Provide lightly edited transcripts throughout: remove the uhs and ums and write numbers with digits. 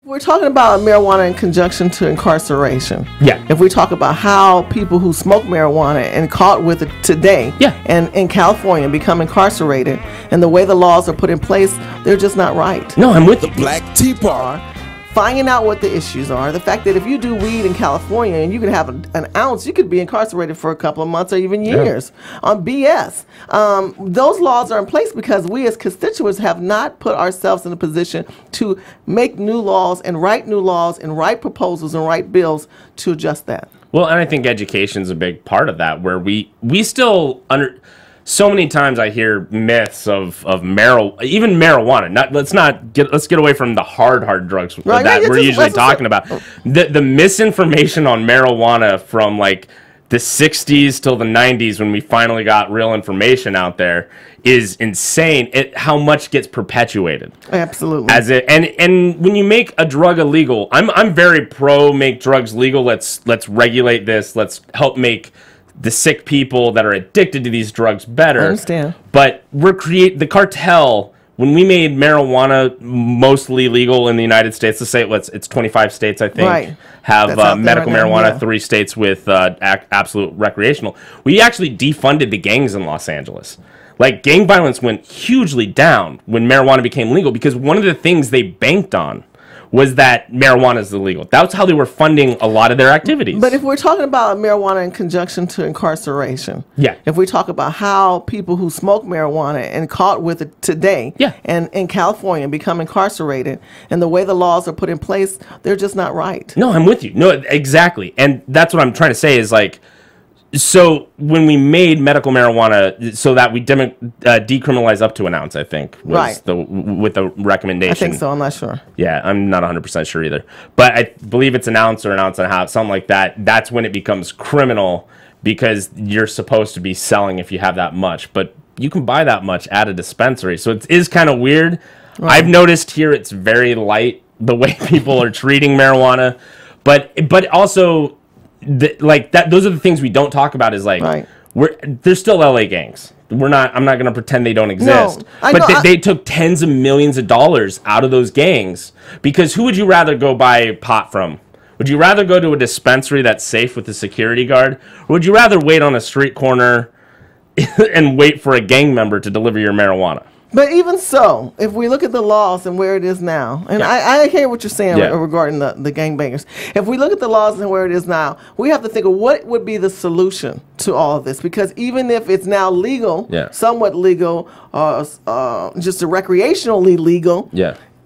We're talking about marijuana in conjunction to incarceration. Yeah. If we talk about how people who smoke marijuana and caught with it today, and in California become incarcerated, and the way the laws are put in place, they're just not right. No, I'm with you. The Black Tea Party. Finding out what the issues are. The fact that if you do weed in California and you can have an ounce, you could be incarcerated for a couple of months or even years on BS. Those laws are in place because we as constituents have not put ourselves in a position to make new laws and write proposals and write bills to adjust that. Well, and I think education is a big part of that, where we still so many times I hear myths of even marijuana. Let's get away from the hard drugs that we're usually talking about. The misinformation on marijuana from like the 60s till the 90s, when we finally got real information out there, is insane. How much gets perpetuated. Absolutely. And when you make a drug illegal, I'm very pro make drugs legal. Let's regulate this. Let's help make the sick people that are addicted to these drugs better. I understand. But the cartel, when we made marijuana mostly legal in the United States, let's say it's 25 states, I think, have medical marijuana, 3 states with absolute recreational. We actually defunded the gangs in Los Angeles. Like, gang violence went hugely down when marijuana became legal, because one of the things they banked on was that marijuana is illegal. That's how they were funding a lot of their activities. But if we're talking about marijuana in conjunction to incarceration, if we talk about how people who smoke marijuana and caught with it today, and in California become incarcerated, and the way the laws are put in place, they're just not right. No, I'm with you. No, exactly. And that's what I'm trying to say is, like, so when we made medical marijuana so that we decriminalize up to an ounce, I think, was with the recommendation. I think so. I'm not sure. Yeah, I'm not 100% sure either. But I believe it's an ounce or an ounce and a half, something like that. That's when it becomes criminal, because you're supposed to be selling if you have that much. But you can buy that much at a dispensary. So it is kind of weird. I've noticed here it's very light, the way people are treating marijuana. But also, those are the things we don't talk about, is like, there's still LA gangs. I'm not going to pretend they don't exist. No, but they took tens of millions of dollars out of those gangs, because who would you rather go buy pot from? Would you rather go to a dispensary that's safe with a security guard, or would you rather wait on a street corner and wait for a gang member to deliver your marijuana? But even so, if we look at the laws and where it is now, and I hear what you're saying regarding the gangbangers. If we look at the laws and where it is now, we have to think of what would be the solution to all of this. Because even if it's now legal, somewhat legal, just recreationally legal,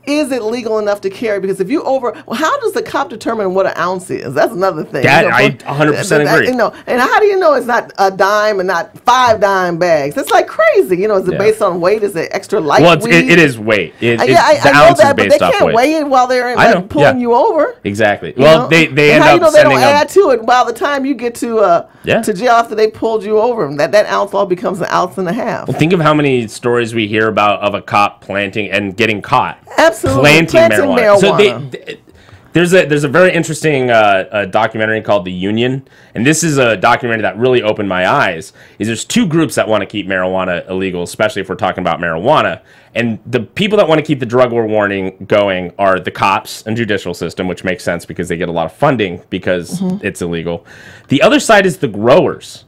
is it legal enough to carry? Because if you how does the cop determine what an ounce is? That's another thing. I 100% agree. And how do you know it's not a dime and not 5 dime bags? That's like crazy. Is it based on weight? Is it extra light? Well, it is weight. I know that, but they can't weigh it while they're pulling you over. Exactly. Well, they end up they don't add to it by the time you get to jail after they pulled you over. That ounce all becomes an ounce and a half. Well, think of how many stories we hear of a cop planting and getting caught. Absolutely. Planting marijuana. So there's a very interesting documentary called The Union, and this is a documentary that really opened my eyes. There's 2 groups that want to keep marijuana illegal, especially if we're talking about marijuana. And the people that want to keep the drug war warning going are the cops and judicial system, which makes sense because they get a lot of funding because it's illegal. The other side is the growers.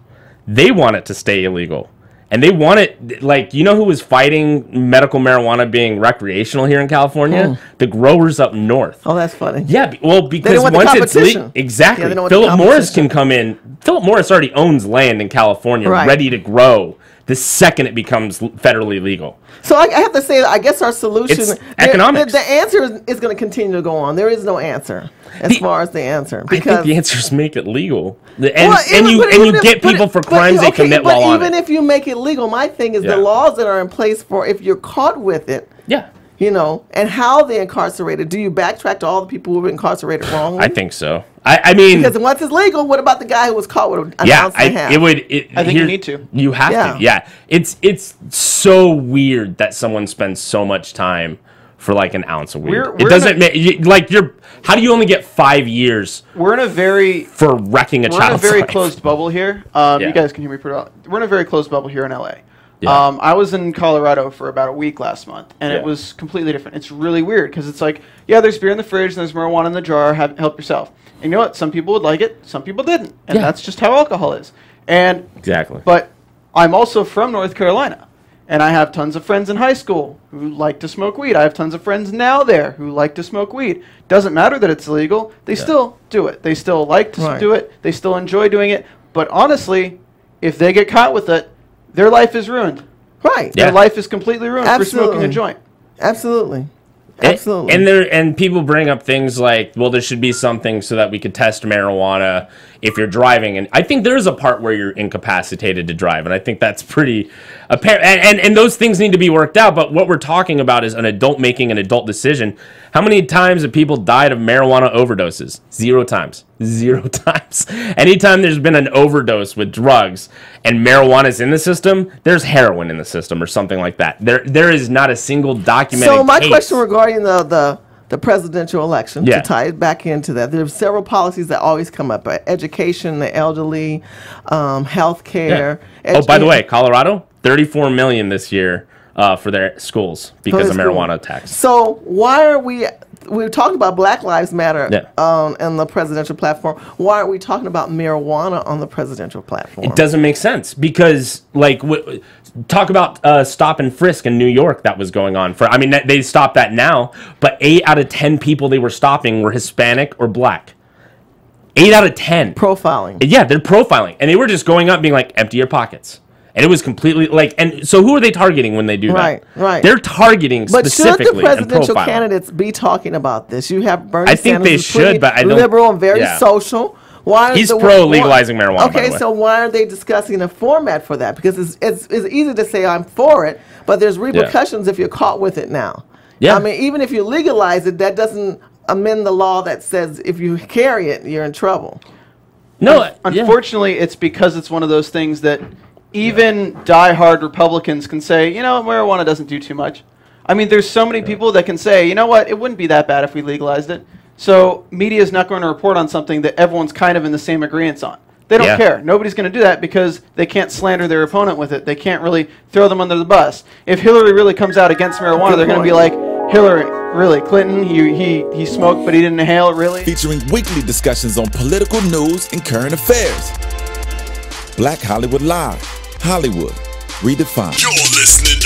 They want it to stay illegal. And they want it, like, you know who was fighting medical marijuana being recreational here in California? The growers up north. Oh, that's funny. Yeah, well, because once it's legal, exactly. Philip Morris can come in. Philip Morris already owns land in California, ready to grow the second it becomes federally legal. So I have to say, I guess our solution, economics. The answer is going to continue to go on. There is no answer as far as the answer. Because I think the answer is make it legal, and you get people for crimes they commit while on it. But even if you make it legal, my thing is the laws that are in place for if you're caught with it. And how they're incarcerated. Do you backtrack to all the people who were incarcerated wrongly? I think so. I mean, because once it's legal, what about the guy who was caught with an ounce and a half? I think you need to. You have to. Yeah. It's so weird that someone spends so much time for like an ounce of weed. It doesn't make how do you only get 5 years? We're in a very for wrecking a child's life. We're in a very closed bubble here. You guys can hear me pretty well. We're in a very closed bubble here in LA. Yeah. I was in Colorado for about a week last month, and it was completely different. It's really weird because it's like, yeah, there's beer in the fridge, and there's marijuana in the jar. Help yourself. And you know what? Some people would like it, some people didn't, and that's just how alcohol is. And exactly. But I'm also from North Carolina, and I have tons of friends in high school who like to smoke weed. I have tons of friends now there who like to smoke weed. Doesn't matter that it's illegal. They still do it. They still like to do it. They still enjoy doing it. But honestly, if they get caught with it, their life is ruined. Right. Their life is completely ruined for smoking a joint. Absolutely. Absolutely. And people bring up things like, well, there should be something so that we could test marijuana if you're driving. And I think there is a part where you're incapacitated to drive. And I think that's pretty apparent. And those things need to be worked out. But what we're talking about is an adult making an adult decision. How many times have people died of marijuana overdoses? 0 times. 0 times. Anytime there's been an overdose with drugs and marijuana's in the system, there's heroin in the system or something like that. There is not a single documented So my case. Question regarding the presidential election, to tie it back into that, there are several policies that always come up: education, the elderly, health care. Oh, by the way, Colorado, $34 million this year for their schools because of marijuana tax. So why are we're talking about Black Lives Matter on the presidential platform. Why aren't we talking about marijuana on the presidential platform? It doesn't make sense because, like, talk about stop and frisk in New York that was going on. I mean, they stopped that now, but 8 out of 10 people they were stopping were Hispanic or Black. 8 out of 10. Profiling. Yeah, they're profiling. And they were just going up being like, empty your pockets. And it was completely like, and so who are they targeting when they do that? Right. They're targeting specifically. But should the presidential candidates be talking about this? You have Bernie Sanders, think they should, but I don't. Liberal and very social. Why He's pro legalizing marijuana. Okay, so why are they discussing a format for that? Because it's easy to say I'm for it, but there's repercussions if you're caught with it now. Yeah. I mean, even if you legalize it, that doesn't amend the law that says if you carry it, you're in trouble. No, unfortunately, it's because it's one of those things that even diehard Republicans can say, you know, marijuana doesn't do too much. I mean, there's so many people that can say, you know what, it wouldn't be that bad if we legalized it. So media is not going to report on something that everyone's kind of in the same agreement on. They don't care. Nobody's going to do that because they can't slander their opponent with it. They can't really throw them under the bus. If Hillary really comes out against marijuana, they're going to be like, Hillary, really, Clinton, he smoked but he didn't inhale, really? Featuring weekly discussions on political news and current affairs. Black Hollywood Live. Hollywood redefined. You're listening